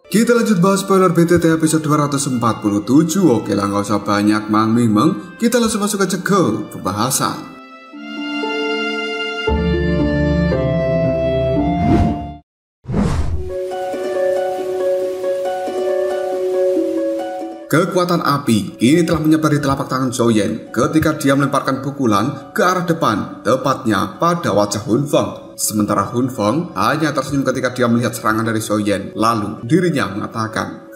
Kita lanjut bahas spoiler BTT episode 247. Oke lah, nggak usah banyak mang-mimeng, kita langsung masuk aja ke pembahasan. Kekuatan api kini telah menyebar di telapak tangan Xiaoyan ketika dia melemparkan pukulan ke arah depan, tepatnya pada wajah Hun Feng. Sementara Hun Feng hanya tersenyum ketika dia melihat serangan dari Xiaoyan. Lalu dirinya mengatakan,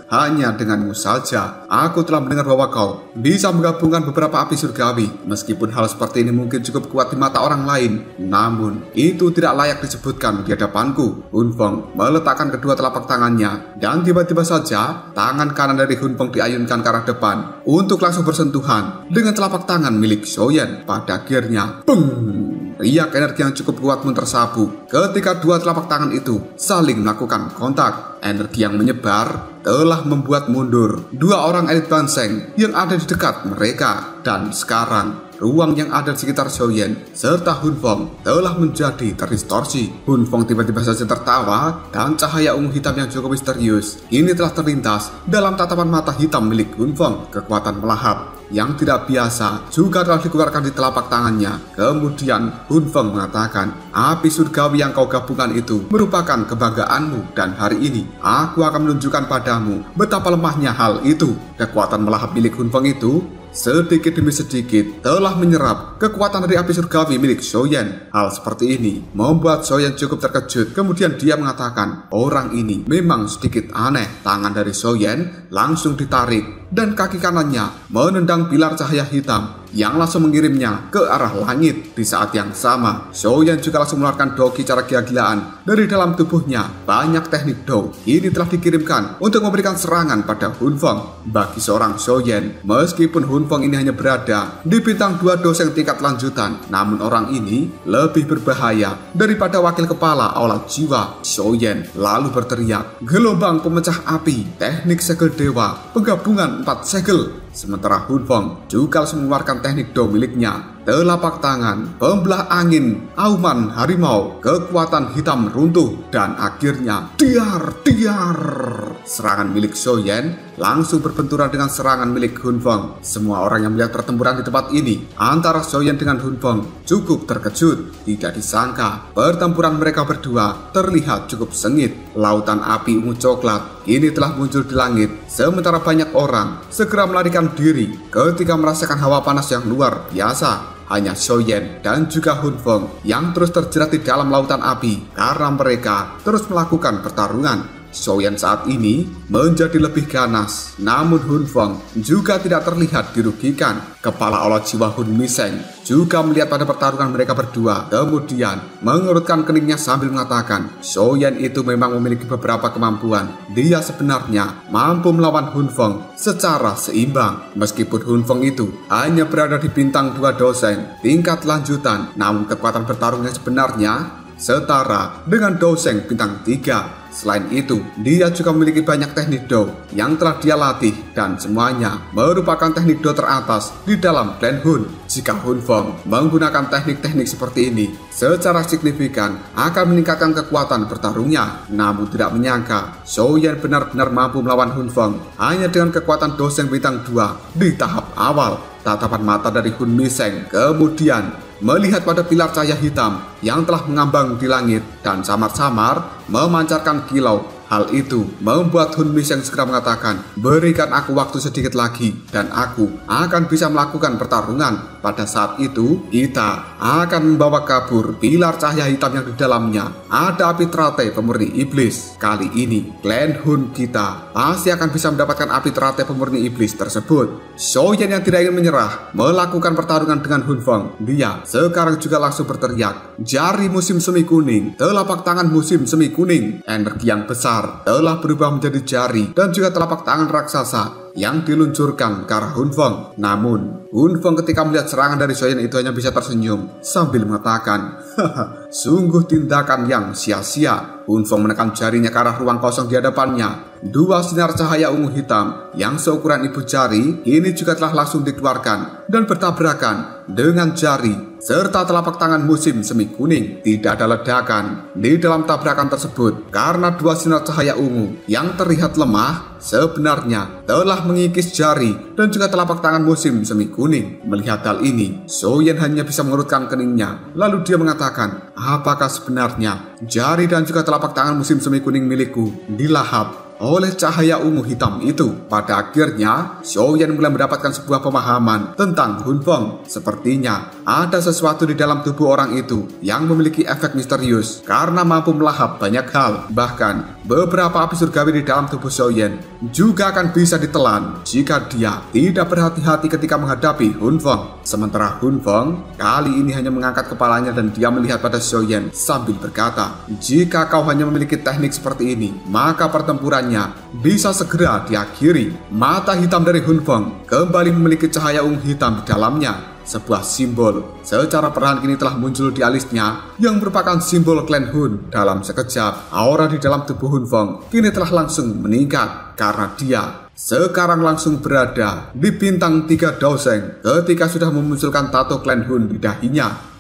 hanya denganmu saja, aku telah mendengar bahwa kau bisa menggabungkan beberapa api surgawi. Meskipun hal seperti ini mungkin cukup kuat di mata orang lain, namun itu tidak layak disebutkan di hadapanku. Hun Feng meletakkan kedua telapak tangannya, dan tiba-tiba saja tangan kanan dari Hun Feng diayunkan ke arah depan untuk langsung bersentuhan dengan telapak tangan milik Xiaoyan. Pada akhirnya, peng! Riak energi yang cukup kuat pun tersapu ketika dua telapak tangan itu saling melakukan kontak. Energi yang menyebar telah membuat mundur dua orang elit Banseng yang ada di dekat mereka. Dan sekarang ruang yang ada di sekitar Xiaoyan serta Hun Feng telah menjadi terdistorsi. Hun Feng tiba-tiba saja tertawa dan cahaya ungu hitam yang cukup misterius ini telah terlintas dalam tatapan mata hitam milik Hun Feng. Kekuatan melahap yang tidak biasa juga telah dikeluarkan di telapak tangannya. Kemudian Hun Feng mengatakan, api surgawi yang kau gabungkan itu merupakan kebanggaanmu, dan hari ini aku akan menunjukkan padamu betapa lemahnya hal itu. Kekuatan melahap milik Hun Feng itu sedikit demi sedikit telah menyerap kekuatan dari api surgawi milik Xiaoyan. Hal seperti ini membuat Xiaoyan cukup terkejut. Kemudian dia mengatakan, orang ini memang sedikit aneh. Tangan dari Xiaoyan langsung ditarik dan kaki kanannya menendang pilar cahaya hitam yang langsung mengirimnya ke arah langit. Di saat yang sama, Xiaoyan juga langsung mengeluarkan doki cara gila-gilaan dari dalam tubuhnya. Banyak teknik do ini telah dikirimkan untuk memberikan serangan pada Hun Feng. Bagi seorang Xiaoyan, meskipun Hun Feng ini hanya berada di bintang 2 doseng tingkat lanjutan, namun orang ini lebih berbahaya daripada wakil kepala aula jiwa. Xiaoyan lalu berteriak, gelombang pemecah api, teknik segel dewa, penggabungan 4 segel. Sementara Hun Feng juga langsung mengeluarkan teknik do miliknya, telapak tangan, pembelah angin, auman harimau, kekuatan hitam runtuh, dan akhirnya diar. Serangan milik Xiaoyan langsung berbenturan dengan serangan milik Hun Feng. Semua orang yang melihat pertempuran di tempat ini antara Xiaoyan dengan Hun Feng cukup terkejut. Tidak disangka pertempuran mereka berdua terlihat cukup sengit. Lautan api ungu coklat kini telah muncul di langit, sementara banyak orang segera melarikan diri ketika merasakan hawa panas yang luar biasa. Hanya Xiaoyan dan juga Hun Feng yang terus terjerat di dalam lautan api karena mereka terus melakukan pertarungan. Xiaoyan saat ini menjadi lebih ganas, namun Hun Feng juga tidak terlihat dirugikan. Kepala aula jiwa Hun Miseng juga melihat pada pertarungan mereka berdua, kemudian mengerutkan keningnya sambil mengatakan, Xiaoyan itu memang memiliki beberapa kemampuan. Dia sebenarnya mampu melawan Hun Feng secara seimbang. Meskipun Hun Feng itu hanya berada di bintang 2 doseng tingkat lanjutan, namun kekuatan bertarungnya sebenarnya setara dengan doseng bintang 3. Selain itu, dia juga memiliki banyak teknik do yang telah dia latih, dan semuanya merupakan teknik do teratas di dalam klan Hun. Jika Hun Feng menggunakan teknik-teknik seperti ini, secara signifikan akan meningkatkan kekuatan bertarungnya. Namun tidak menyangka, Xiaoyan benar-benar mampu melawan Hun Feng hanya dengan kekuatan doseng bintang 2 di tahap awal. Tatapan mata dari Hun Miseng kemudian melihat pada pilar cahaya hitam yang telah mengambang di langit dan samar-samar memancarkan kilau. Hal itu membuat Hun Miseng segera mengatakan, berikan aku waktu sedikit lagi dan aku akan bisa melakukan pertarungan. Pada saat itu, kita akan membawa kabur pilar cahaya hitam yang di dalamnya ada api teratai pemurni iblis. Kali ini, klan Hun kita pasti akan bisa mendapatkan api teratai pemurni iblis tersebut. Xiaoyan yang tidak ingin menyerah melakukan pertarungan dengan Hun Feng. Dia sekarang juga langsung berteriak, jari musim semi kuning, telapak tangan musim semi kuning. Energi yang besar telah berubah menjadi jari dan juga telapak tangan raksasa yang diluncurkan ke arah Hun Feng. Namun, Hun Feng ketika melihat serangan dari Xiaoyan itu hanya bisa tersenyum sambil mengatakan, haha, sungguh tindakan yang sia-sia. Hun Feng menekan jarinya ke arah ruang kosong di hadapannya dua sinar cahaya ungu hitam yang seukuran ibu jari ini juga telah langsung dikeluarkan dan bertabrakan dengan jari serta telapak tangan musim semi kuning. Tidak ada ledakan di dalam tabrakan tersebut karena dua sinar cahaya ungu yang terlihat lemah sebenarnya telah mengikis jari dan juga telapak tangan musim semi kuning. Melihat hal ini, Soyen hanya bisa mengerutkan keningnya. Lalu dia mengatakan, apakah sebenarnya jari dan juga telapak tangan musim semi kuning milikku dilahap oleh cahaya ungu hitam itu? Pada akhirnya, Soyen mulai mendapatkan sebuah pemahaman tentang Hunfeng. Sepertinya ada sesuatu di dalam tubuh orang itu yang memiliki efek misterius karena mampu melahap banyak hal. Bahkan, beberapa api surgawi di dalam tubuh Soyen juga akan bisa ditelan jika dia tidak berhati-hati ketika menghadapi Hunfeng. Sementara Hunfeng kali ini hanya mengangkat kepalanya dan dia melihat pada Soyen sambil berkata, jika kau hanya memiliki teknik seperti ini, maka pertempuran bisa segera diakhiri. Mata hitam dari Hunfeng kembali memiliki cahaya ungu hitam di dalamnya. Sebuah simbol secara perlahan kini telah muncul di alisnya yang merupakan simbol klan Hun. Dalam sekejap, aura di dalam tubuh Hunfeng kini telah langsung meningkat karena dia sekarang langsung berada di bintang 3 Daoseng ketika sudah memunculkan tato klan Hun di dahinya.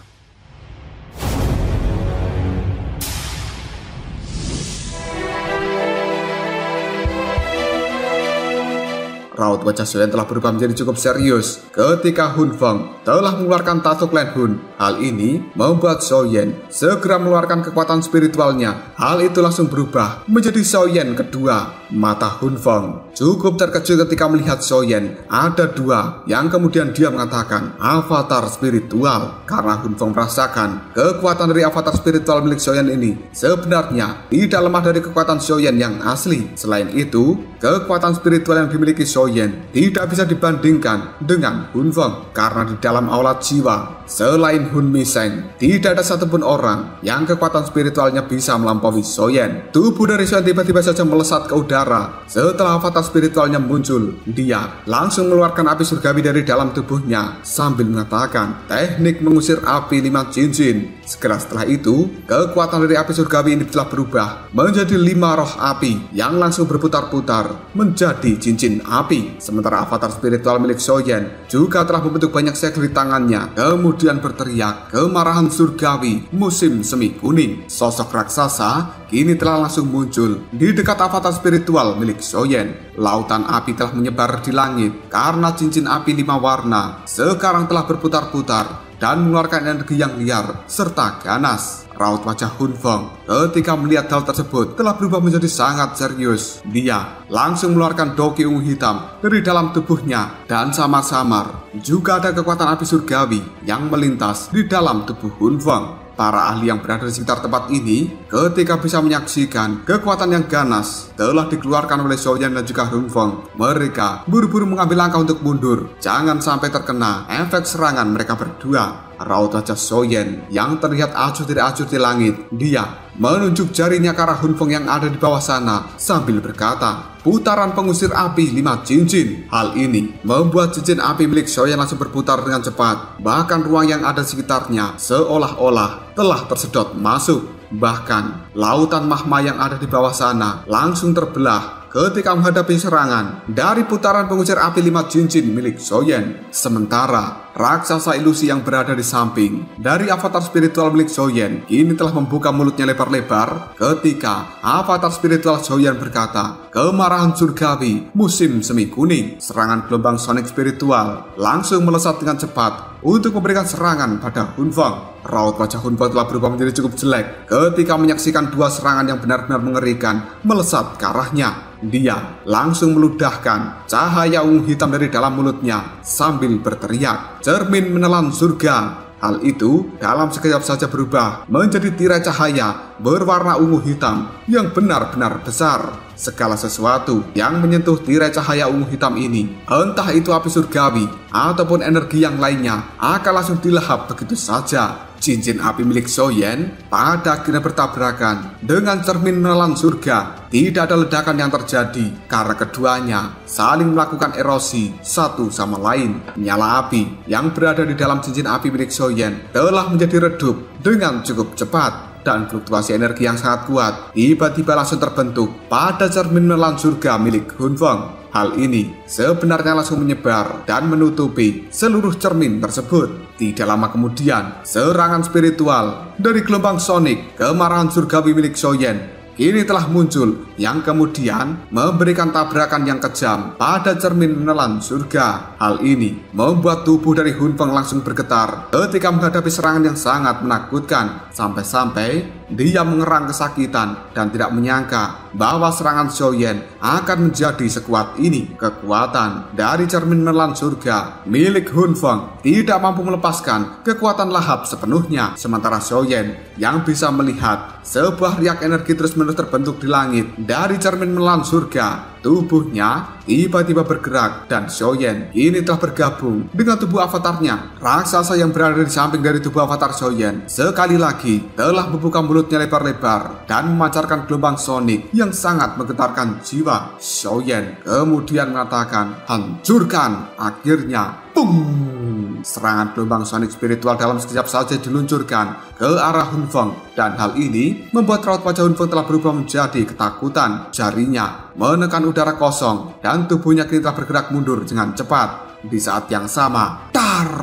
Raut wajah Soyen telah berubah menjadi cukup serius ketika Hunfeng telah mengeluarkan tato klan Hun. Hal ini membuat Soyen segera mengeluarkan kekuatan spiritualnya. Hal itu langsung berubah menjadi Soyen kedua. Mata Hunfeng cukup terkejut ketika melihat Soyen ada dua, yang kemudian dia mengatakan avatar spiritual. Karena Hunfeng merasakan kekuatan dari avatar spiritual milik Soyen ini sebenarnya tidak lemah dari kekuatan Soyen yang asli. Selain itu, kekuatan spiritual yang dimiliki Soyen tidak bisa dibandingkan dengan Hunfeng karena di dalam aula jiwa selain Hun Miseng tidak ada satupun orang yang kekuatan spiritualnya bisa melampaui Soyen. Tubuh dari Soyen tiba-tiba saja melesat ke udara. Setelah avatar spiritualnya muncul, dia langsung mengeluarkan api surgawi dari dalam tubuhnya sambil mengatakan teknik mengusir api 5 cincin. Segera setelah itu, kekuatan dari api surgawi ini telah berubah menjadi 5 roh api yang langsung berputar-putar menjadi cincin api. Sementara avatar spiritual milik Soyen juga telah membentuk banyak segel di tangannya, kemudian berteriak kemarahan surgawi musim semi kuning. Sosok raksasa kini telah langsung muncul di dekat avatar spiritual milik Soyen. Lautan api telah menyebar di langit karena cincin api 5 warna sekarang telah berputar-putar dan mengeluarkan energi yang liar serta ganas. Raut wajah Hunfeng ketika melihat hal tersebut telah berubah menjadi sangat serius. Dia langsung mengeluarkan doki ungu hitam dari dalam tubuhnya dan samar-samar juga ada kekuatan api surgawi yang melintas di dalam tubuh Hunfeng. Para ahli yang berada di sekitar tempat ini ketika bisa menyaksikan kekuatan yang ganas telah dikeluarkan oleh Soyen dan juga Hunfeng, mereka buru-buru mengambil langkah untuk mundur, jangan sampai terkena efek serangan mereka berdua. Raut wajah Soyen yang terlihat acuh tidak acuh di langit. Dia menunjuk jarinya ke arah Hunfeng yang ada di bawah sana sambil berkata, putaran pengusir api 5 cincin. Hal ini membuat cincin api milik Soyen langsung berputar dengan cepat. Bahkan ruang yang ada di sekitarnya seolah-olah telah tersedot masuk. Bahkan lautan magma yang ada di bawah sana langsung terbelah ketika menghadapi serangan dari putaran pengusir api 5 cincin milik Soyen. Sementara raksasa ilusi yang berada di samping dari avatar spiritual milik Soyen kini telah membuka mulutnya lebar-lebar ketika avatar spiritual Soyen berkata, kemarahan surgawi musim semi kuning. Serangan gelombang sonic spiritual langsung melesat dengan cepat untuk memberikan serangan pada Hunfeng. Raut wajah Hunfeng telah berubah menjadi cukup jelek ketika menyaksikan dua serangan yang benar-benar mengerikan melesat ke arahnya. Dia langsung meludahkan cahaya ungu hitam dari dalam mulutnya sambil berteriak, cermin menelan surga. Hal itu dalam sekejap saja berubah menjadi tirai cahaya berwarna ungu hitam yang benar-benar besar. Segala sesuatu yang menyentuh tirai cahaya ungu hitam ini, entah itu api surgawi ataupun energi yang lainnya, akan langsung dilahap begitu saja. Cincin api milik Soyen pada akhirnya bertabrakan dengan cermin menelan surga. Tidak ada ledakan yang terjadi karena keduanya saling melakukan erosi satu sama lain. Nyala api yang berada di dalam cincin api milik Soyen telah menjadi redup dengan cukup cepat. dan fluktuasi energi yang sangat kuat tiba-tiba langsung terbentuk pada cermin menelan surga milik Hun Feng. Hal ini sebenarnya langsung menyebar dan menutupi seluruh cermin tersebut. Tidak lama kemudian, serangan spiritual dari gelombang sonik kemarahan surgawi milik Xiaoyan kini telah muncul yang kemudian memberikan tabrakan yang kejam pada cermin menelan surga. Hal ini membuat tubuh dari Hun Feng langsung bergetar ketika menghadapi serangan yang sangat menakutkan. Sampai-sampai dia mengerang kesakitan dan tidak menyangka bahwa serangan Xiaoyan akan menjadi sekuat ini. Kekuatan dari cermin menelan surga milik Hun Feng tidak mampu melepaskan kekuatan lahap sepenuhnya. Sementara Xiaoyan yang bisa melihat sebuah riak energi terus-menerus terbentuk di langit dari cermin menelan surga. Tubuhnya tiba-tiba bergerak dan Xiaoyan ini telah bergabung dengan tubuh avatarnya. Raksasa yang berada di samping dari tubuh avatar Xiaoyan sekali lagi telah membuka mulutnya lebar-lebar dan memancarkan gelombang sonik yang sangat menggetarkan jiwa. Xiaoyan kemudian mengatakan, "Hancurkan!" Akhirnya, boom! Serangan gelombang sonik spiritual dalam sekejap saja diluncurkan ke arah Hun Feng, dan hal ini membuat raut wajah Hun Feng telah berubah menjadi ketakutan. Jarinya menekan udara kosong dan tubuhnya kini telah bergerak mundur dengan cepat. Di saat yang sama, tar!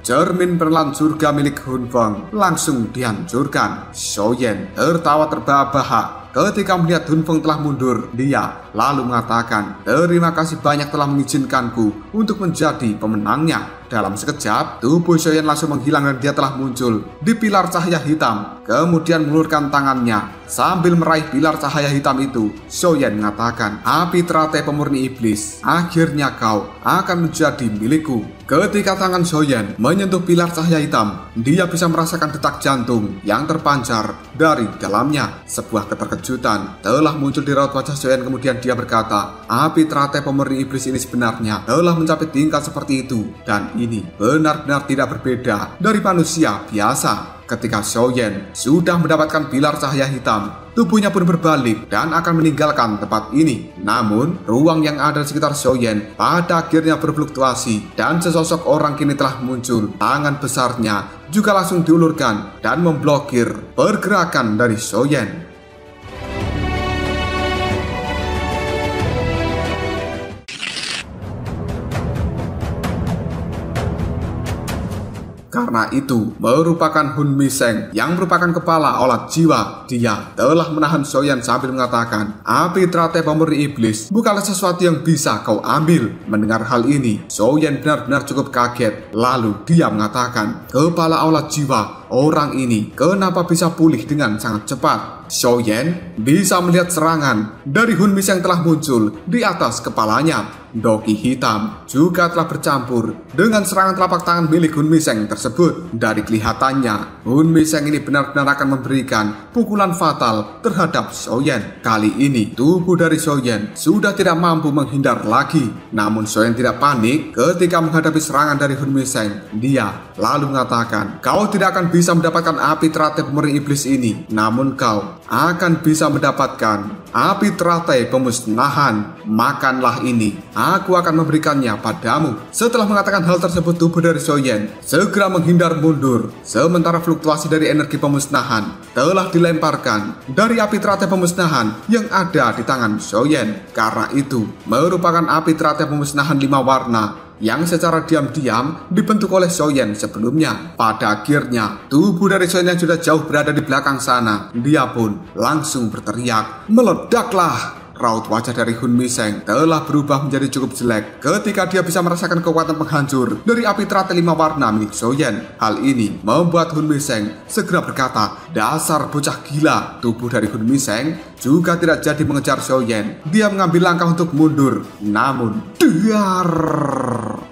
Cermin penelan surga milik Hun Feng langsung dihancurkan. Xiaoyan tertawa terbahak-bahak ketika melihat Hun Feng telah mundur. Dia lalu mengatakan, "Terima kasih banyak telah mengizinkanku untuk menjadi pemenangnya." Dalam sekejap, tubuh Xiaoyan langsung menghilang dan dia telah muncul di pilar cahaya hitam. Kemudian mengulurkan tangannya sambil meraih pilar cahaya hitam itu. Xiaoyan mengatakan, "Api teratai pemurni iblis, akhirnya kau akan menjadi milikku." Ketika tangan Xiaoyan menyentuh pilar cahaya hitam, dia bisa merasakan detak jantung yang terpancar dari dalamnya. Sebuah keterkejutan telah muncul di raut wajah Xiaoyan, kemudian dia berkata, "Api teratai pemurni iblis ini sebenarnya telah mencapai tingkat seperti itu, dan ini benar-benar tidak berbeda dari manusia biasa." Ketika Xiaoyan sudah mendapatkan pilar cahaya hitam, tubuhnya pun berbalik dan akan meninggalkan tempat ini. Namun, ruang yang ada di sekitar Xiaoyan pada akhirnya berfluktuasi dan sesosok orang kini telah muncul. Tangan besarnya juga langsung diulurkan dan memblokir pergerakan dari Xiaoyan. Karena itu merupakan Hun Miseng yang merupakan kepala olah jiwa. Dia telah menahan Xiaoyan sambil mengatakan, "Api teratai pemurni iblis bukanlah sesuatu yang bisa kau ambil." Mendengar hal ini, Xiaoyan benar-benar cukup kaget. Lalu dia mengatakan, "Kepala olah jiwa, orang ini kenapa bisa pulih dengan sangat cepat?" Xiaoyan bisa melihat serangan dari Hun Miseng telah muncul di atas kepalanya. Doki hitam juga telah bercampur dengan serangan telapak tangan milik Hun Miseng tersebut. Dari kelihatannya, Hun Miseng ini benar-benar akan memberikan pukulan fatal terhadap Xiaoyan. Kali ini, tubuh dari Xiaoyan sudah tidak mampu menghindar lagi. Namun Xiaoyan tidak panik ketika menghadapi serangan dari Hun Miseng. Dia lalu mengatakan, "Kau tidak akan bisa mendapatkan api teratai pemurni iblis ini, namun kau akan bisa mendapatkan api teratai pemusnahan. Makanlah ini, aku akan memberikannya padamu." Setelah mengatakan hal tersebut, tubuh dari Xiaoyan segera menghindar mundur. Sementara fluktuasi dari energi pemusnahan telah dilemparkan dari api teratai pemusnahan yang ada di tangan Xiaoyan. Karena itu merupakan api teratai pemusnahan 5 warna yang secara diam-diam dibentuk oleh Xiaoyan sebelumnya. Pada akhirnya, tubuh dari Xiaoyan yang sudah jauh berada di belakang sana, dia pun langsung berteriak, "Meledaklah!" Raut wajah dari Hun Miseng telah berubah menjadi cukup jelek ketika dia bisa merasakan kekuatan penghancur dari api teratai 5 warna milik Xiaoyan. Hal ini membuat Hun Miseng segera berkata, "Dasar bocah gila." Tubuh dari Hun Miseng juga tidak jadi mengejar Xiaoyan. Dia mengambil langkah untuk mundur. Namun, dar!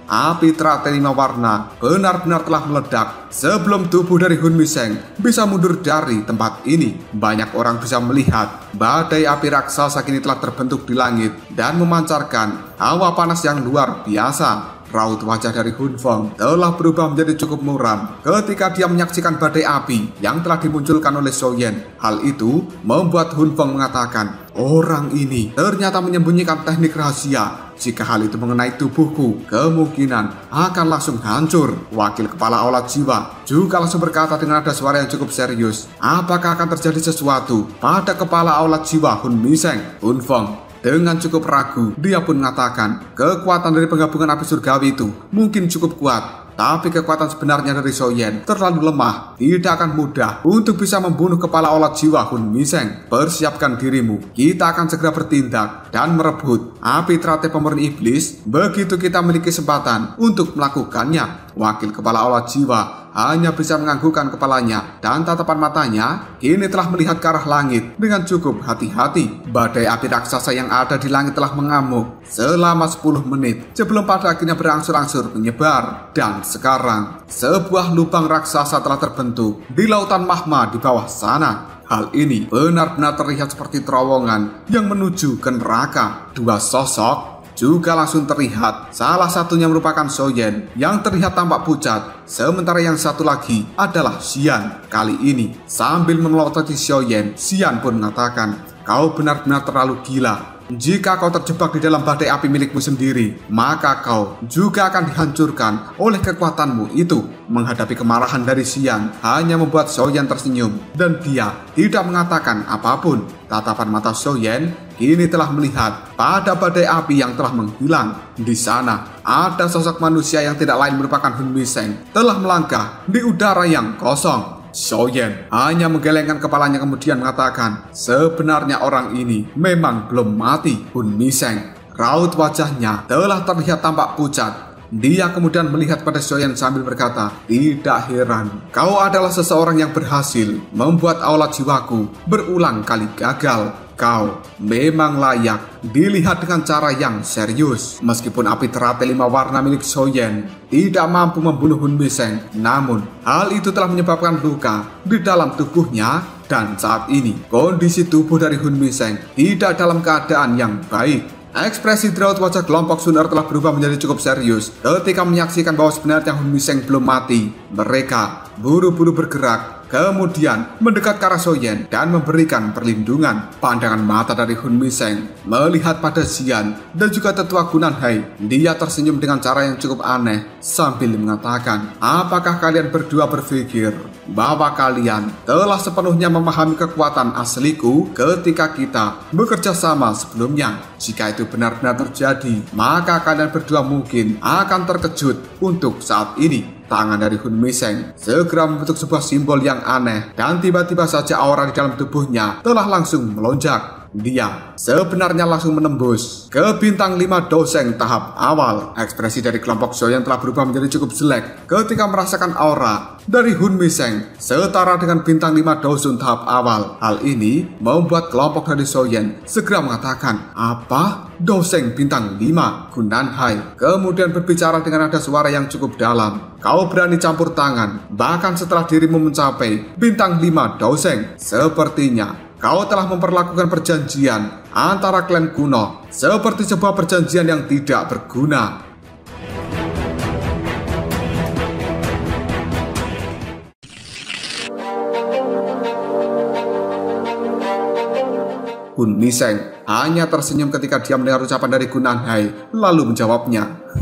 Api teratai 5 warna benar-benar telah meledak sebelum tubuh dari Hun Miseng bisa mundur dari tempat ini. Banyak orang bisa melihat badai api raksasa kini telah terbentuk di langit dan memancarkan hawa panas yang luar biasa. Raut wajah dari Hun Feng telah berubah menjadi cukup muram ketika dia menyaksikan badai api yang telah dimunculkan oleh Xiaoyan. Hal itu membuat Hun Feng mengatakan, "Orang ini ternyata menyembunyikan teknik rahasia Jika hal itu mengenai tubuhku, kemungkinan akan langsung hancur. Wakil kepala aula jiwa juga langsung berkata dengan nada suara yang cukup serius. Apakah akan terjadi sesuatu pada kepala aula jiwa Hun Miseng? Hun Feng dengan cukup ragu, dia pun mengatakan kekuatan dari penggabungan api surgawi itu mungkin cukup kuat. Tapi kekuatan sebenarnya dari Xiaoyan terlalu lemah. Tidak akan mudah untuk bisa membunuh kepala aula jiwa Hun Miseng. Persiapkan dirimu. Kita akan segera bertindak dan merebut api teratai pemurni iblis. Begitu kita memiliki kesempatan untuk melakukannya. Wakil kepala aula jiwa hanya bisa menganggukkan kepalanya dan tatapan matanya kini telah melihat ke arah langit dengan cukup hati-hati. Badai api raksasa yang ada di langit telah mengamuk selama 10 menit sebelum pada akhirnya berangsur-angsur menyebar. Dan sekarang sebuah lubang raksasa telah terbentuk di lautan magma di bawah sana. Hal ini benar-benar terlihat seperti terowongan yang menuju ke neraka. Dua sosok juga langsung terlihat. Salah satunya merupakan Xiaoyan yang terlihat tampak pucat, sementara yang satu lagi adalah Xian. Kali ini sambil memelototi Xiaoyan, Xian pun mengatakan, "Kau benar-benar terlalu gila. Jika kau terjebak di dalam badai api milikmu sendiri, maka kau juga akan dihancurkan oleh kekuatanmu itu." Menghadapi kemarahan dari Xian hanya membuat Xiaoyan tersenyum dan dia tidak mengatakan apapun. Tatapan mata Xiaoyan kini telah melihat pada badai api yang telah menghilang. Di sana ada sosok manusia yang tidak lain merupakan Hun Miseng telah melangkah di udara yang kosong. Xiaoyan hanya menggelengkan kepalanya kemudian mengatakan, sebenarnya orang ini memang belum mati. Hun Miseng, raut wajahnya telah terlihat tampak pucat. Dia kemudian melihat pada Xiaoyan sambil berkata, "Tidak heran, kau adalah seseorang yang berhasil membuat aula jiwaku berulang kali gagal. Kau memang layak dilihat dengan cara yang serius." Meskipun api teratai 5 warna milik Xiaoyan tidak mampu membunuh Hun Miseng, namun hal itu telah menyebabkan luka di dalam tubuhnya. Dan saat ini kondisi tubuh dari Hun Miseng tidak dalam keadaan yang baik. Ekspresi di raut wajah kelompok Sun Er telah berubah menjadi cukup serius ketika menyaksikan bahwa sebenarnya Hun Miseng belum mati. Mereka buru-buru bergerak, kemudian mendekat ke arah Xiaoyan dan memberikan perlindungan. Pandangan mata dari Hun Miseng melihat pada Xian dan juga tetua Gunan Hai. Dia tersenyum dengan cara yang cukup aneh sambil mengatakan, "Apakah kalian berdua berpikir bahwa kalian telah sepenuhnya memahami kekuatan asliku ketika kita bekerja sama sebelumnya? Jika itu benar-benar terjadi, maka kalian berdua mungkin akan terkejut untuk saat ini." Tangan dari Hun Miseng segera membentuk sebuah simbol yang aneh dan tiba-tiba saja aura di dalam tubuhnya telah langsung melonjak. Dia sebenarnya langsung menembus ke bintang 5 doseng tahap awal. Ekspresi dari kelompok Xiaoyan telah berubah menjadi cukup jelek ketika merasakan aura dari Hun Miseng setara dengan bintang 5 dosun tahap awal. Hal ini membuat kelompok dari Xiaoyan segera mengatakan, "Apa? Doseng bintang 5 Gunan Hai?" Kemudian berbicara dengan nada suara yang cukup dalam, "Kau berani campur tangan bahkan setelah dirimu mencapai bintang 5 doseng? Sepertinya kau telah memperlakukan perjanjian antara klan kuno seperti sebuah perjanjian yang tidak berguna." Hun Miseng hanya tersenyum ketika dia mendengar ucapan dari Gunan Hai, lalu menjawabnya,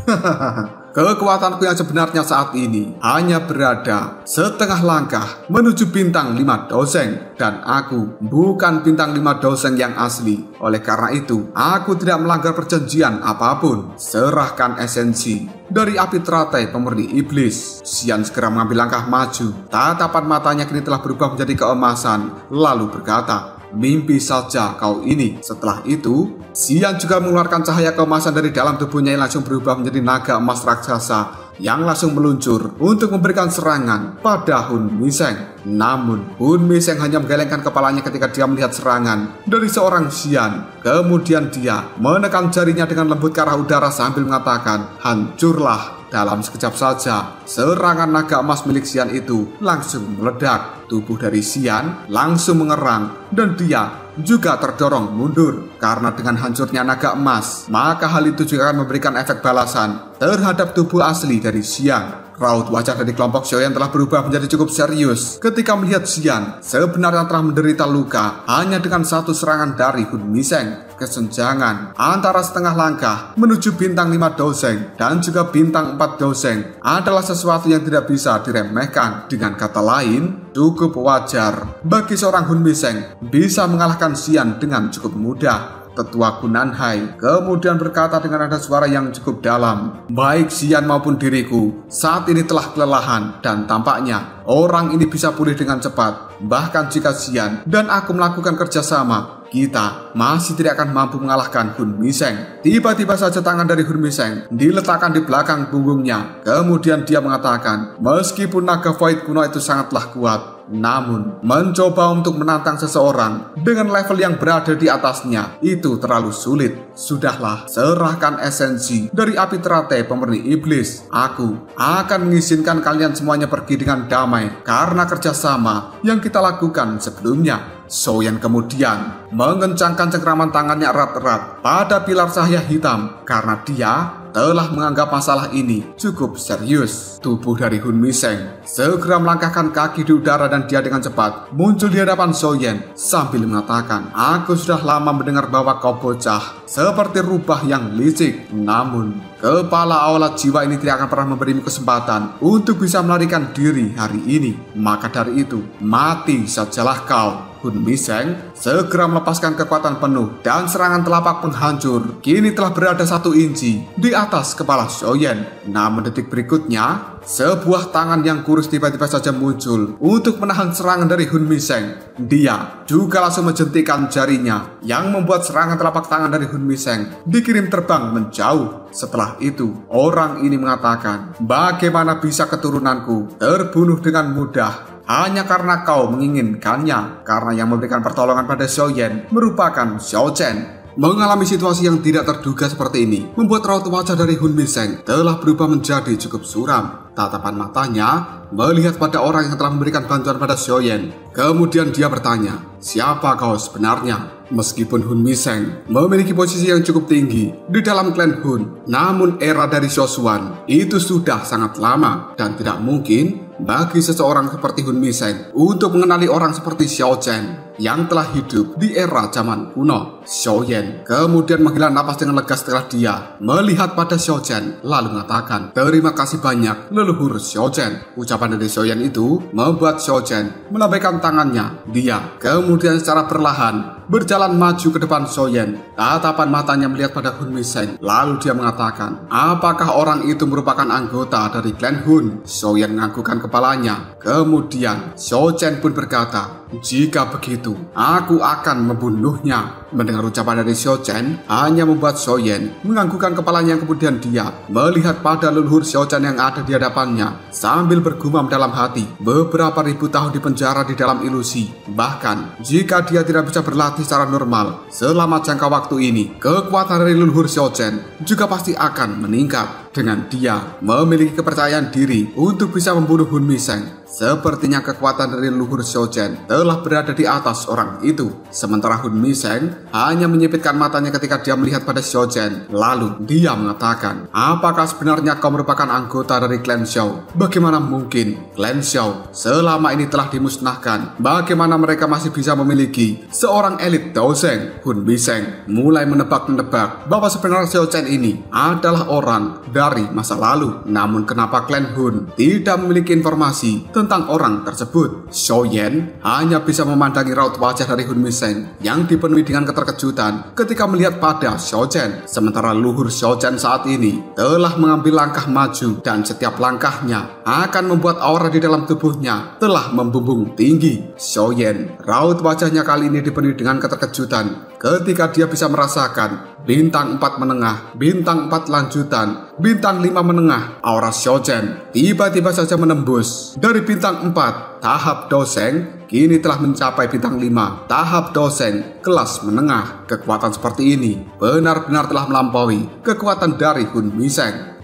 "Kekuatanku yang sebenarnya saat ini hanya berada setengah langkah menuju bintang 5 doseng, dan aku bukan bintang 5 doseng yang asli. Oleh karena itu, aku tidak melanggar perjanjian apapun. Serahkan esensi dari api teratai pemurni iblis." Xian segera mengambil langkah maju. Tatapan matanya kini telah berubah menjadi keemasan, lalu berkata, "Mimpi saja kau ini." Setelah itu, Xian juga mengeluarkan cahaya keemasan dari dalam tubuhnya yang langsung berubah menjadi naga emas raksasa yang langsung meluncur untuk memberikan serangan pada Hun Miseng. Namun, Hun Miseng hanya menggelengkan kepalanya ketika dia melihat serangan dari seorang Xian. Kemudian dia menekan jarinya dengan lembut ke arah udara sambil mengatakan, "Hancurlah." Dalam sekejap saja, serangan naga emas milik Xian itu langsung meledak. Tubuh dari Xian langsung mengerang dan dia juga terdorong mundur. Karena dengan hancurnya naga emas, maka hal itu juga akan memberikan efek balasan terhadap tubuh asli dari Xian. Raut wajah dari kelompok Xiaoyan telah berubah menjadi cukup serius ketika melihat Xian sebenarnya telah menderita luka hanya dengan satu serangan dari Hun Miseng. Kesenjangan antara setengah langkah menuju bintang 5 doseng dan juga bintang 4 doseng adalah sesuatu yang tidak bisa diremehkan. Dengan kata lain, cukup wajar bagi seorang Hun Miseng bisa mengalahkan Xian dengan cukup mudah. Tetua Kunanhai kemudian berkata dengan nada suara yang cukup dalam, "Baik Xian maupun diriku saat ini telah kelelahan dan tampaknya orang ini bisa pulih dengan cepat. Bahkan jika Xian dan aku melakukan kerjasama, kita masih tidak akan mampu mengalahkan Hun Miseng." Tiba-tiba saja tangan dari Hun Miseng diletakkan di belakang punggungnya. Kemudian dia mengatakan, meskipun naga void kuno itu sangatlah kuat, namun mencoba untuk menantang seseorang dengan level yang berada di atasnya itu terlalu sulit. Sudahlah, serahkan esensi dari api teratai pemurni iblis. Aku akan mengizinkan kalian semuanya pergi dengan damai karena kerjasama yang kita lakukan sebelumnya. Xiaoyan kemudian mengencangkan cengkraman tangannya erat-erat pada pilar cahaya hitam karena dia telah menganggap masalah ini cukup serius. Tubuh dari Hun Miseng segera melangkahkan kaki di udara dan dia dengan cepat muncul di hadapan Xiaoyan sambil mengatakan, "Aku sudah lama mendengar bahwa kau bocah seperti rubah yang licik. Namun, kepala aulat jiwa ini tidak akan pernah memberimu kesempatan untuk bisa melarikan diri hari ini. Maka dari itu, mati sajalah kau." Hun Miseng segera melepaskan kekuatan penuh dan serangan telapak penghancur kini telah berada 1 inci di atas kepala Xiaoyan. Namun detik berikutnya, sebuah tangan yang kurus tiba-tiba saja muncul untuk menahan serangan dari Hun Miseng. Dia juga langsung menjentikan jarinya yang membuat serangan telapak tangan dari Hun Miseng dikirim terbang menjauh. Setelah itu, orang ini mengatakan, "Bagaimana bisa keturunanku terbunuh dengan mudah hanya karena kau menginginkannya?" Karena yang memberikan pertolongan pada Xiaoyan merupakan Xiao Chen. Mengalami situasi yang tidak terduga seperti ini membuat raut wajah dari Hun Miseng telah berubah menjadi cukup suram. Tatapan matanya melihat pada orang yang telah memberikan bantuan pada Xiaoyan. Kemudian dia bertanya, "Siapa kau sebenarnya?" Meskipun Hun Miseng memiliki posisi yang cukup tinggi di dalam klan Hun, namun era dari Xiaoshuan itu sudah sangat lama dan tidak mungkin bagi seseorang seperti Hun Miseng untuk mengenali orang seperti Xiao Chen yang telah hidup di era zaman kuno. Xiaoyan kemudian menghela napas dengan lega setelah dia melihat pada Xiao Chen lalu mengatakan, "Terima kasih banyak leluhur Xiao Chen." Ucapan dari Xiaoyan itu membuat Xiao Chen melambaikan tangannya. Dia kemudian secara perlahan berjalan maju ke depan Xiaoyan. Tatapan matanya melihat pada Hun Miseng. Lalu dia mengatakan, "Apakah orang itu merupakan anggota dari klan Hun?" Xiaoyan menganggukkan kepalanya. Kemudian Xiao Chen pun berkata, "Jika begitu, aku akan membunuhnya." Mendengar ucapan dari Xiao Chen hanya membuat Xiaoyan menganggukkan kepalanya. Kemudian dia melihat pada leluhur Xiao Chen yang ada di hadapannya sambil bergumam dalam hati, beberapa ribu tahun di penjara di dalam ilusi. Bahkan jika dia tidak bisa berlatih secara normal selama jangka waktu ini, kekuatan dari leluhur Xiao Chen juga pasti akan meningkat. Dengan dia memiliki kepercayaan diri untuk bisa membunuh Hun Miseng, sepertinya kekuatan dari leluhur Xiao Chen telah berada di atas orang itu. Sementara Hun Miseng hanya menyipitkan matanya ketika dia melihat pada Xiao Chen. Lalu dia mengatakan, "Apakah sebenarnya kau merupakan anggota dari klan Xiao?" "Bagaimana mungkin? Klan Xiao selama ini telah dimusnahkan. Bagaimana mereka masih bisa memiliki seorang elit doseng?" Hun Miseng mulai menebak-nebak bahwa sebenarnya Xiao Chen ini adalah orang dari masa lalu. Namun kenapa klan Hun tidak memiliki informasi tentang orang tersebut? Xiaoyan hanya bisa memandangi raut wajah dari Hun Miseng yang dipenuhi dengan keterkejutan ketika melihat pada Xiao Chen. Sementara leluhur Xiao Chen saat ini telah mengambil langkah maju dan setiap langkahnya akan membuat aura di dalam tubuhnya telah membumbung tinggi. Xiaoyan, raut wajahnya kali ini dipenuhi dengan keterkejutan ketika dia bisa merasakan bintang 4 menengah, bintang 4 lanjutan, bintang 5 menengah. Aura Xiao Chen tiba-tiba saja menembus dari bintang 4 tahap doseng kini telah mencapai bintang 5 tahap doseng kelas menengah. Kekuatan seperti ini benar-benar telah melampaui kekuatan dari Hun Miseng.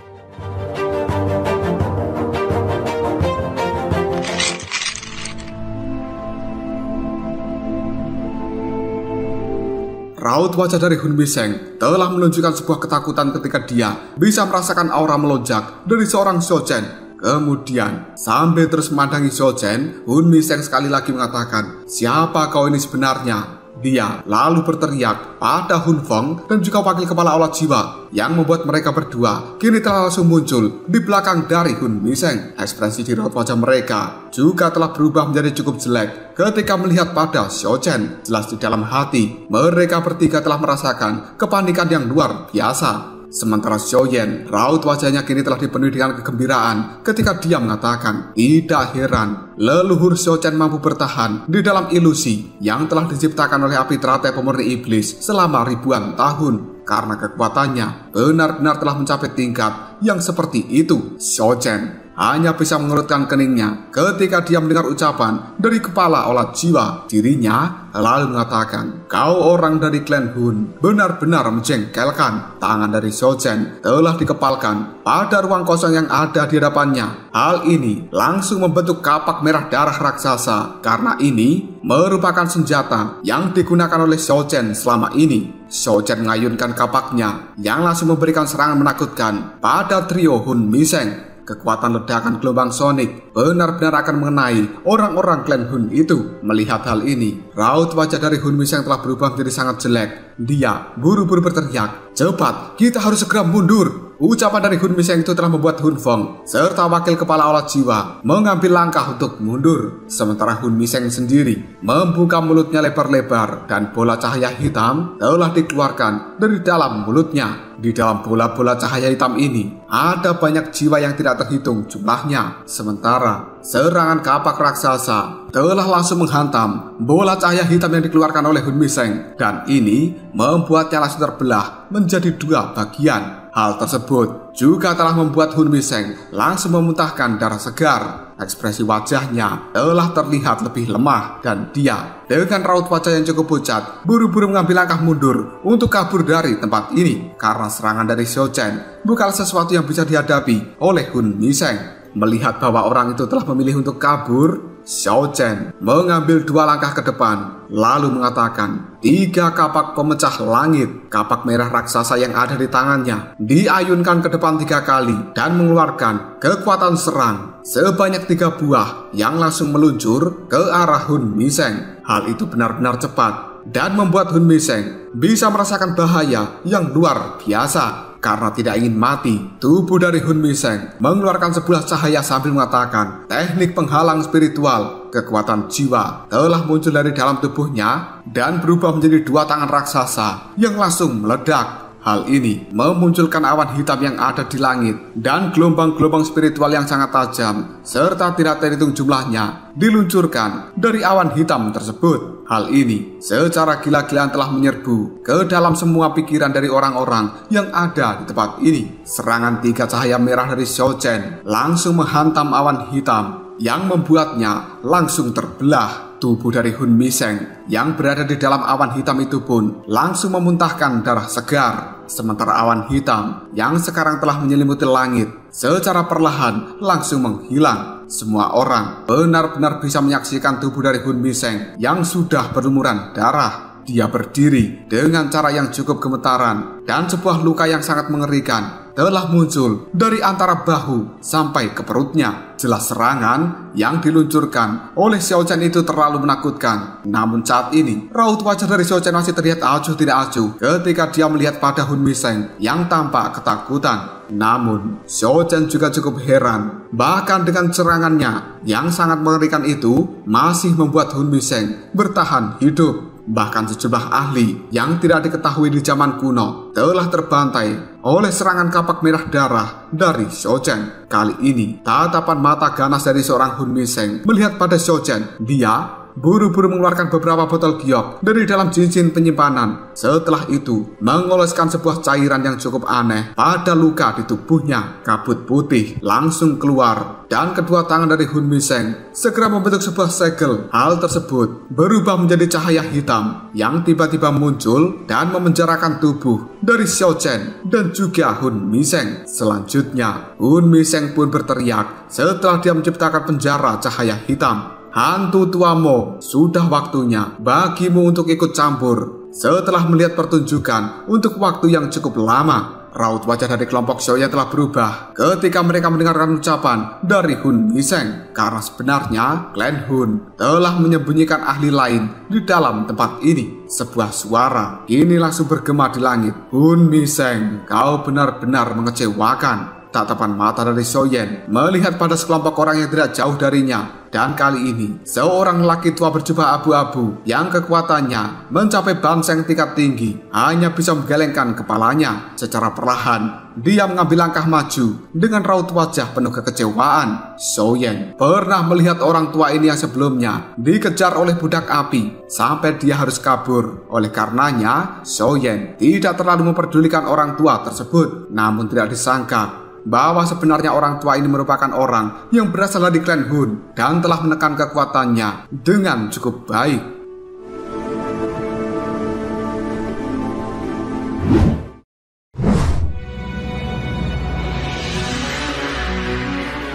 Raut wajah dari Hun Miseng telah menunjukkan sebuah ketakutan ketika dia bisa merasakan aura melonjak dari seorang Xiao Chen Kemudian, sambil terus memandangi Xiaochen, Hun Miseng sekali lagi mengatakan, "Siapa kau ini sebenarnya?" Dia lalu berteriak pada Hun Feng dan juga wakil kepala olah jiwa, yang membuat mereka berdua kini telah langsung muncul di belakang dari Hun Miseng. Ekspresi di raut wajah mereka juga telah berubah menjadi cukup jelek ketika melihat pada Xiaochen. Jelas di dalam hati, mereka bertiga telah merasakan kepanikan yang luar biasa. Sementara Xiaoyan, raut wajahnya kini telah dipenuhi dengan kegembiraan ketika dia mengatakan, tidak heran leluhur Xiaochen mampu bertahan di dalam ilusi yang telah diciptakan oleh api teratai pemurni iblis selama ribuan tahun. Karena kekuatannya benar-benar telah mencapai tingkat yang seperti itu. Xiaochen hanya bisa mengerutkan keningnya ketika dia mendengar ucapan dari kepala olah jiwa. Dirinya lalu mengatakan, "Kau orang dari klan Hun, benar-benar menjengkelkan." Tangan dari Xiaochen telah dikepalkan pada ruang kosong yang ada di hadapannya. Hal ini langsung membentuk kapak merah darah raksasa, karena ini merupakan senjata yang digunakan oleh Xiaochen selama ini. Xiaochen mengayunkan kapaknya yang langsung memberikan serangan menakutkan pada trio Hun Miseng. Kekuatan ledakan gelombang sonik benar-benar akan mengenai orang-orang klan Hun itu. Melihat hal ini, raut wajah dari Hun Miseng telah berubah menjadi sangat jelek. Dia buru-buru berteriak, "Cepat, kita harus segera mundur." Ucapan dari Hun Miseng itu telah membuat Hun Feng serta wakil kepala olah jiwa mengambil langkah untuk mundur. Sementara Hun Miseng sendiri membuka mulutnya lebar-lebar dan bola cahaya hitam telah dikeluarkan dari dalam mulutnya. Di dalam bola-bola cahaya hitam ini ada banyak jiwa yang tidak terhitung jumlahnya. Sementara serangan kapak raksasa telah langsung menghantam bola cahaya hitam yang dikeluarkan oleh Hun Miseng, dan ini membuatnya langsung terbelah menjadi dua bagian. Hal tersebut juga telah membuat Hun Miseng langsung memuntahkan darah segar. Ekspresi wajahnya telah terlihat lebih lemah dan dia dengan raut wajah yang cukup pucat buru-buru mengambil langkah mundur untuk kabur dari tempat ini. Karena serangan dari Xiaochen bukanlah sesuatu yang bisa dihadapi oleh Hun Miseng. Melihat bahwa orang itu telah memilih untuk kabur, Xiaochen mengambil dua langkah ke depan, lalu mengatakan, 3 kapak pemecah langit. Kapak merah raksasa yang ada di tangannya diayunkan ke depan 3 kali dan mengeluarkan kekuatan serang sebanyak 3 buah yang langsung meluncur ke arah Hun Miseng. Hal itu benar-benar cepat dan membuat Hun Miseng bisa merasakan bahaya yang luar biasa. Karena tidak ingin mati, tubuh dari Hun Miseng mengeluarkan sebuah cahaya sambil mengatakan, teknik penghalang spiritual. Kekuatan jiwa telah muncul dari dalam tubuhnya dan berubah menjadi 2 tangan raksasa yang langsung meledak. Hal ini memunculkan awan hitam yang ada di langit dan gelombang-gelombang spiritual yang sangat tajam serta tidak terhitung jumlahnya diluncurkan dari awan hitam tersebut. Hal ini secara gila-gilaan telah menyerbu ke dalam semua pikiran dari orang-orang yang ada di tempat ini. Serangan 3 cahaya merah dari Xiaochen langsung menghantam awan hitam yang membuatnya langsung terbelah. Tubuh dari Hun Miseng yang berada di dalam awan hitam itu pun langsung memuntahkan darah segar. Sementara awan hitam yang sekarang telah menyelimuti langit secara perlahan langsung menghilang. Semua orang benar-benar bisa menyaksikan tubuh dari Hun Miseng yang sudah berlumuran darah. Dia berdiri dengan cara yang cukup gemetaran dan sebuah luka yang sangat mengerikan telah muncul dari antara bahu sampai ke perutnya. Jelas serangan yang diluncurkan oleh Xiaochen itu terlalu menakutkan. Namun saat ini, raut wajah dari Xiaochen masih terlihat acuh tidak acuh ketika dia melihat pada Hun Miseng yang tampak ketakutan. Namun, Xiaochen juga cukup heran. Bahkan dengan serangannya yang sangat mengerikan itu masih membuat Hun Miseng bertahan hidup. Bahkan sejumlah ahli yang tidak diketahui di zaman kuno telah terbantai oleh serangan kapak merah darah dari Xiaochen. Kali ini, tatapan mata ganas dari seorang Hun Miseng melihat pada Xiaochen. Dia buru-buru mengeluarkan beberapa botol giok dari dalam cincin penyimpanan. Setelah itu, mengoleskan sebuah cairan yang cukup aneh pada luka di tubuhnya. Kabut putih langsung keluar dan kedua tangan dari Hun Miseng segera membentuk sebuah segel. Hal tersebut berubah menjadi cahaya hitam yang tiba-tiba muncul dan memenjarakan tubuh dari Xiaochen dan juga Hun Miseng. Selanjutnya, Hun Miseng pun berteriak setelah dia menciptakan penjara cahaya hitam. Hantu tuamu, sudah waktunya bagimu untuk ikut campur. Setelah melihat pertunjukan untuk waktu yang cukup lama, Raut wajah dari kelompok Xiaoyan telah berubah ketika mereka mendengarkan ucapan dari Hun Miseng. Karena sebenarnya klan Hun telah menyembunyikan ahli lain di dalam tempat ini. Sebuah suara kini langsung bergema di langit. Hun Miseng, kau benar-benar mengecewakan. Tatapan mata dari Xiaoyan melihat pada sekelompok orang yang tidak jauh darinya. Dan kali ini, seorang lelaki tua berjubah abu-abu yang kekuatannya mencapai banseng tingkat tinggi hanya bisa menggelengkan kepalanya secara perlahan. Dia mengambil langkah maju dengan raut wajah penuh kekecewaan. Xiaoyan pernah melihat orang tua ini yang sebelumnya dikejar oleh budak api sampai dia harus kabur. Oleh karenanya, Xiaoyan tidak terlalu memperdulikan orang tua tersebut. Namun tidak disangka bahwa sebenarnya orang tua ini merupakan orang yang berasal dari klan Hun dan telah menekan kekuatannya dengan cukup baik.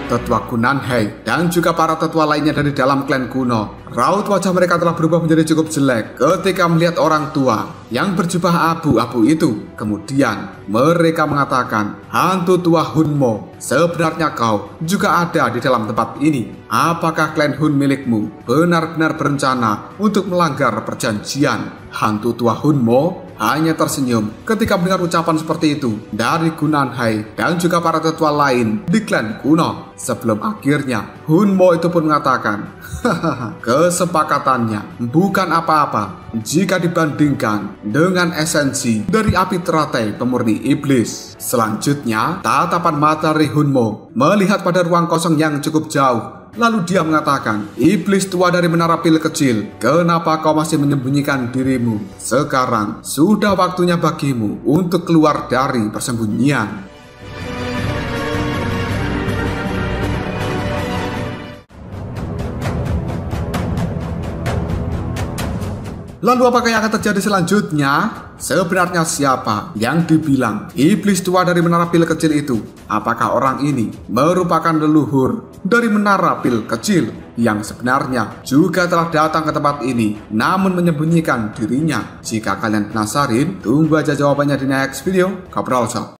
Tetua Kunanhei dan juga para tetua lainnya dari dalam klan kuno, raut wajah mereka telah berubah menjadi cukup jelek ketika melihat orang tua yang berjubah abu-abu itu. Kemudian mereka mengatakan, hantu tua Hunmo, sebenarnya kau juga ada di dalam tempat ini. Apakah klan Hun milikmu benar-benar berencana untuk melanggar perjanjian? Hantu tua Hunmo hanya tersenyum ketika mendengar ucapan seperti itu dari Kunanhei dan juga para tetua lain di klan kuno. Sebelum akhirnya Hunmo itu pun mengatakan, kesepakatannya bukan apa-apa jika dibandingkan dengan esensi dari api teratai pemurni iblis. Selanjutnya, tatapan mata dari Hunmo melihat pada ruang kosong yang cukup jauh. Lalu dia mengatakan, iblis tua dari menara pil kecil, kenapa kau masih menyembunyikan dirimu? Sekarang sudah waktunya bagimu untuk keluar dari persembunyian. Lalu apakah yang akan terjadi selanjutnya? Sebenarnya siapa yang dibilang iblis tua dari menara pil kecil itu? Apakah orang ini merupakan leluhur dari menara pil kecil yang sebenarnya juga telah datang ke tempat ini namun menyembunyikan dirinya? Jika kalian penasaran, tunggu aja jawabannya di next video. Kabral.